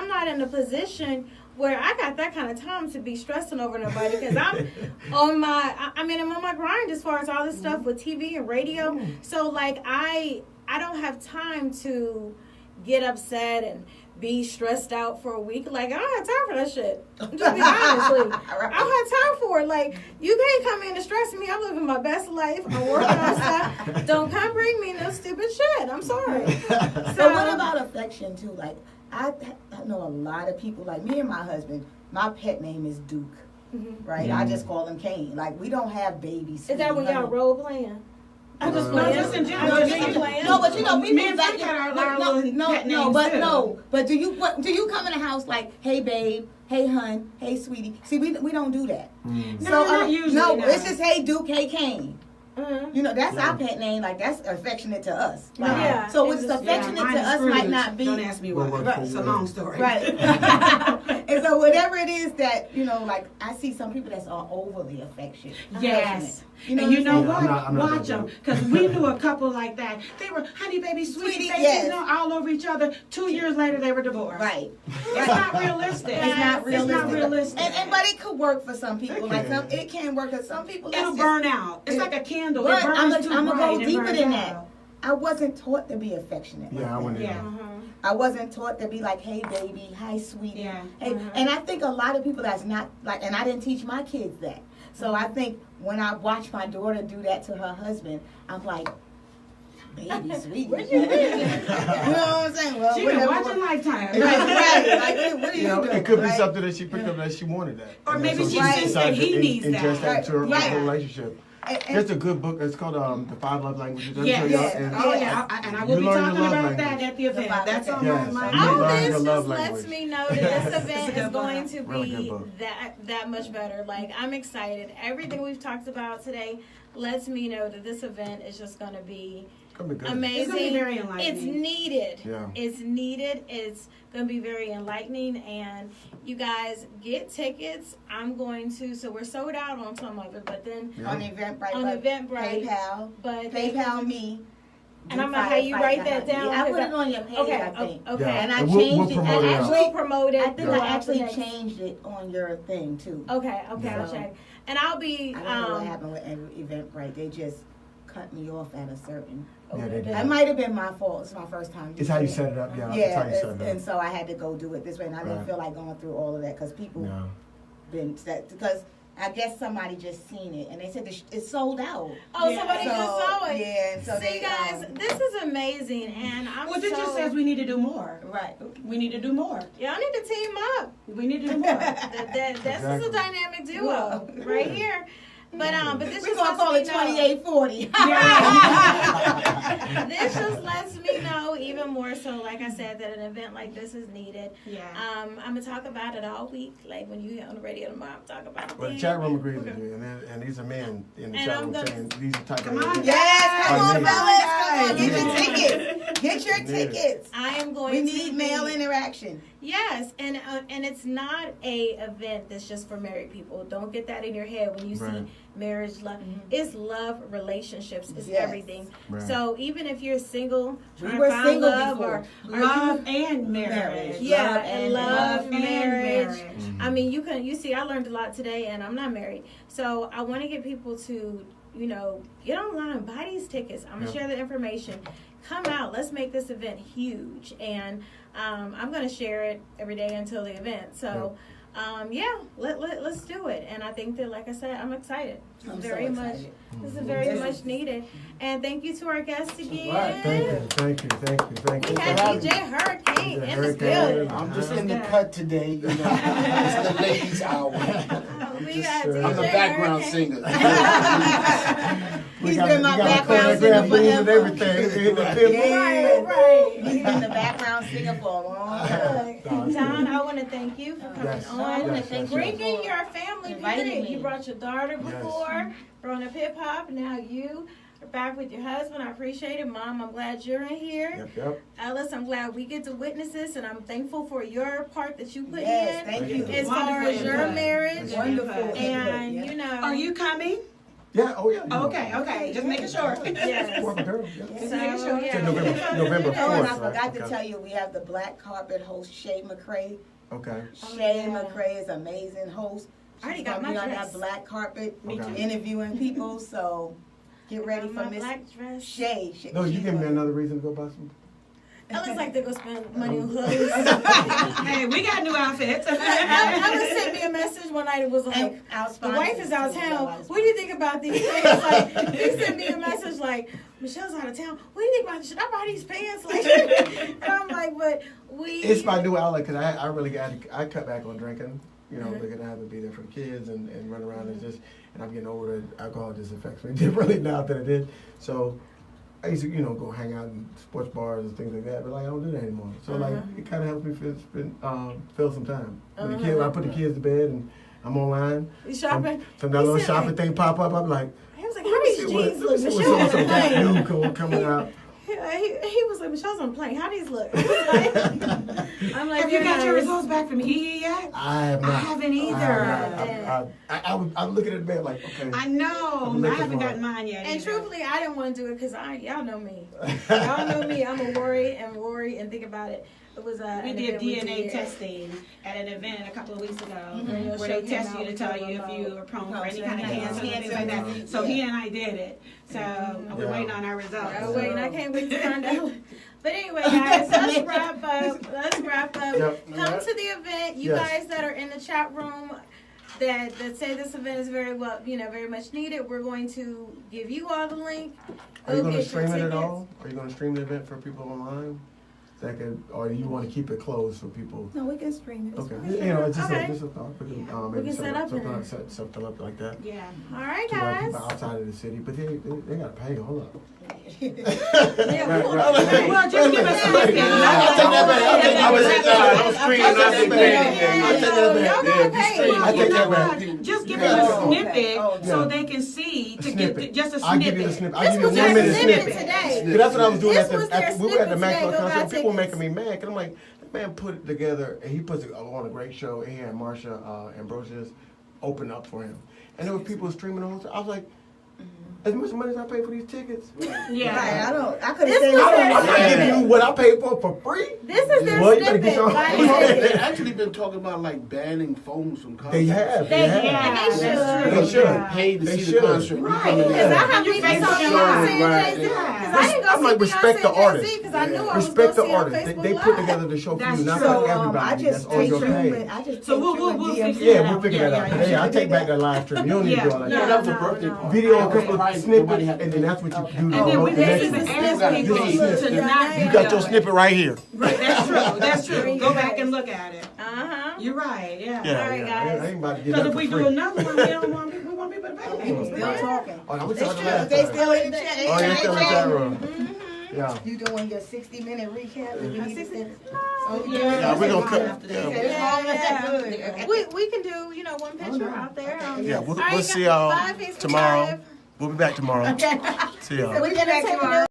not in a position where I got that kind of time to be stressing over nobody because I'm on my grind as far as all this stuff with TV and radio. So like I don't have time to get upset and be stressed out for a week. Like, I don't have time for that shit. I'm just being honestly. I don't have time for it. Like, you can't come in and stress me. I'm living my best life. I'm working on stuff. Don't come bring me no stupid shit. I'm sorry. So what about affection, too? Like, I know a lot of people, like me and my husband, my pet name is Duke, right? I just call him Kane. Like, we don't have babies. Is that when y'all role playing? I just just in general. No, but you know, people back But do you come in the house like, hey babe, hey hun, hey sweetie? See, we don't do that. So it's just hey Duke, hey Kane. You know, that's our pet name. Like, that's affectionate to us. Like, so what's affectionate to us might not be. Don't ask me why. It's a long story. Right. And so whatever it is that, you know, like, I see some people that's overly affectionate. Yes. You know, and you know what? I'm not watch them. Because we knew a couple like that. They were honey, baby, sweetie, baby, all over each other. 2 years later, they were divorced. Right. It's not realistic. It's not realistic. And but it could work for some people. Like, it can work for some people. It'll burn out. It's like a candle. But it burns I'm going to go deeper than that. Out. I wasn't taught to be affectionate. Yeah, I wouldn't. I wasn't taught to be like, hey baby, hi sweetie. Hey, and I think a lot of people that's not like, and I didn't teach my kids that. So I think when I watch my daughter do that to her husband, I'm like, baby, sweetie. What you mean? You know what I'm saying? Well, she been watching Lifetime. Right. Like, what are you doing? It could be something that she picked up that she wanted that. Or maybe she thinks that he needs that. Ingest that to her relationship. There's a good book. It's called The 5 Love Languages. And I will be talking about that at the event. That's on my mind. All this just lets me know that this event is going to be that much better. Like, I'm excited. Everything we've talked about today lets me know that this event is just going to be gonna be good. amazing. It's gonna be very enlightening. It's needed. Yeah. It's needed. It's going to be very enlightening. And you guys get tickets. I'm going to. So we're sold out on some of it, but then Yeah. On Eventbrite. on but Eventbrite. PayPal. But PayPal me. And I'm gonna have you write that down. Yeah, I put it on your page, Okay. I think. Okay. Yeah. And I And changed it. promote it I out. actually We'll promote it. I think throughout I the actually next- changed it on your thing too. Okay. I'll Yeah. check. And I'll be. I don't know what happened with Eventbrite. They just cut me off at a certain. Yeah, they did. That might have been my fault. It's my first time. It's how you doing set it up. Yeah. It's Yeah, how you set it and up. so I had to go do it this way, and I didn't Right. feel like going through all of that because people No. been set because I guess somebody just seen it and they said it's sold out. Oh, Yeah. somebody just saw it. Yeah, so See, they guys, this is amazing, and I'm Well, this so. just says we need to do more. right. We need to do more. Y'all need to team up. We need to do more. This is Exactly. a dynamic duo Well. right here. But this We're just gonna lets call me it know. 2840. This just lets me know even more so, like I said, that an event like this is needed. Yeah. I'm gonna talk about it all week. Like when you on the radio tomorrow, I'm talking about it. Well, the then. chat room agrees with you, and these are men in the And chat I'm room gonna- saying these are type Come of on. events. Yes, come on, Amazing. fellas. Come on, get your Yeah. tickets. Get your We need it. tickets. I am going We to need male be- interaction. Yes, and it's not a event that's just for married people. Don't get that in your head when you Right. see marriage, love. It's love, relationships, it's Yes. everything. Right. So even if you're single, We trying were to find single love, before. or Love and marriage. yeah, Love and and love, marriage. Mm-hmm. I mean, you see, I learned a lot today, and I'm not married, so I want to get people to, get online, buy these tickets. I'm gonna Yeah. share the information. Come out, let's make this event huge, and I'm gonna share it every day until the event. So, let's do it. And I think that, like I said, I'm excited. I'm Very so much. excited. This is very much needed. And thank you to our guests again. Right. Thank you. We had DJ Hurricane DJ in the Hurricane. building. I'm just in the cut today, It's the ladies' hour. We got I'm DJ I'm the background Hurricane. singer. He's been my background singer and forever. everything. Right. He's been the background singer for a long time. John, I want to thank you for coming Yes. on. Yes, yes, Bringing yes. your family Inviting visiting. me. You brought your daughter before, growing up hip hop. Now you are back with your husband. I appreciate it. Mom, I'm glad you're in here. Yep. Alice, I'm glad we get to witness this, and I'm thankful for your part that you put Yes, in thank you. as far Wonderful as your input. marriage. Wonderful. And, input, yeah. Are you coming? Yeah. Oh yeah. Okay. Just making sure. Yes. Poor girl. Yeah. So, making sure. yeah. November Oh, and I 4th, right? forgot to Okay. tell you, we have the black carpet host, Shay McCrae. Okay. Shay yeah. McCrae is an amazing host. I already She's got gonna my be on dress. that black carpet, Me too. interviewing people. So get ready for My Miss black dress. Shay. No, you she's give me gonna- another reason to go buy some. Alice like to go spend money on clothes. Hey, we got new outfits. Alice sent me a message one night. It was like, And our the sponsors, wife is out of too, town. realize. What do you think about these things? Like, he sent me a message like, Michelle's out of town. What do you think about this? Should I buy these pants? Like, and I'm like, but we. It's my new outlet because I really I cut back on drinking. Mm-hmm. Because I have to be there for the kids and run around and I'm getting older. Alcohol just affects me differently now than it did. So I used to, go hang out in sports bars and things like that, but like I don't do that anymore. So like it kind of helps me fill some time. When I put the kids to bed and I'm online. You shopping? Some that He little said, shopping like- thing pop up. I'm like, He was like, how these jeans look? what's Michelle on the that plane. new coming out? He was like, Michelle's on the plane. How these look? I'm like, Have you got your guys- results back from EE yet? I have not. I haven't either. I'm looking at the bed like, okay. I know. I'm I looking haven't for gotten mine yet. And either. truthfully, I didn't want to do it because y'all know me. Y'all know me. I'm a worry and think about it. It was we an did event DNA did. testing at an event a couple of weeks ago Radio where show they came test out you to with tell the you if you remote. are prone for any Oh, kind of so cancer and things like that. So he and I did it. So we're Yeah. waiting on our results. Oh, wait, I can't wait to find out. But anyway, guys, let's wrap up. Yep. Come to the event. You Yes. guys that are in the chat room that say this event is very much needed. We're going to give you all the link. Are you Go going to get your stream it at tickets. all? Are you going to stream the event for people online? Or do you want to keep it closed so people? No, we can stream it. Okay, Okay. just a thought. We can, We maybe can set up something, in it. set something up like that. Yeah. All right, To where guys. people outside of the city, but they got to pay. Hold up. Yeah, we Right, will- right. Well, just give us some. I'll take that back. Just give them a snippet so they can see to get just a I'll give you the snippet. snippet. I'll give you a 1 minute snippet. today. Because that's what I was doing This was their we were at the snippet Maxwell today. Go concert. buy People were tickets. making me mad. Cause I'm like, the man put it together and he puts it on a great show. He had Marsha Ambrosius open up for him. And there were people streaming the whole time. I was like, as much money as I paid for these tickets, Yeah. I could have said I'm not giving you what I paid for free. this is their Well, you better get snippet. your- Buy They tickets. actually been talking about like banning phones from concerts. They have. Yeah, They should. They should. Paid to They see should. the concert. You come in Because I there. have people talking about saying Right. Jay-Z. Because I didn't go I'm like, see respect the Beyonce and artist. Jay-Z because I knew I was going Respect to the see it on artist. Facebook They Live. put together the show for That's you, not true. for I everybody. just That's on take your you page. and I just So take we'll you figure and it DMC. Yeah, out. we'll figure that out. Yeah, Hey, I take back that live stream. You don't need to do all that. Yeah. That was a birthday party. Video a couple of Nobody snippets, had- and then that's what you do. And then we the didn't next even one. ask people to not You got your snippet right here. Right, that's true. That's true. Go back and look at it. Uh-huh. You're right. Yeah. All right, guys. I ain't about to get Because that if for we free. do another one, we want people to pay. People still talking. Oh, I was They talking last still, time. they still in the chat. Oh, you're still in the chat room. Yeah. You doing your 60-minute recap? If you need to say- Oh, Yeah, we're gonna cut. Yeah. We can do, one picture out there. Yeah, we'll All right, see y'all bye, Facebook tomorrow. Live. We'll be back tomorrow. See y'all. We'll get back tomorrow.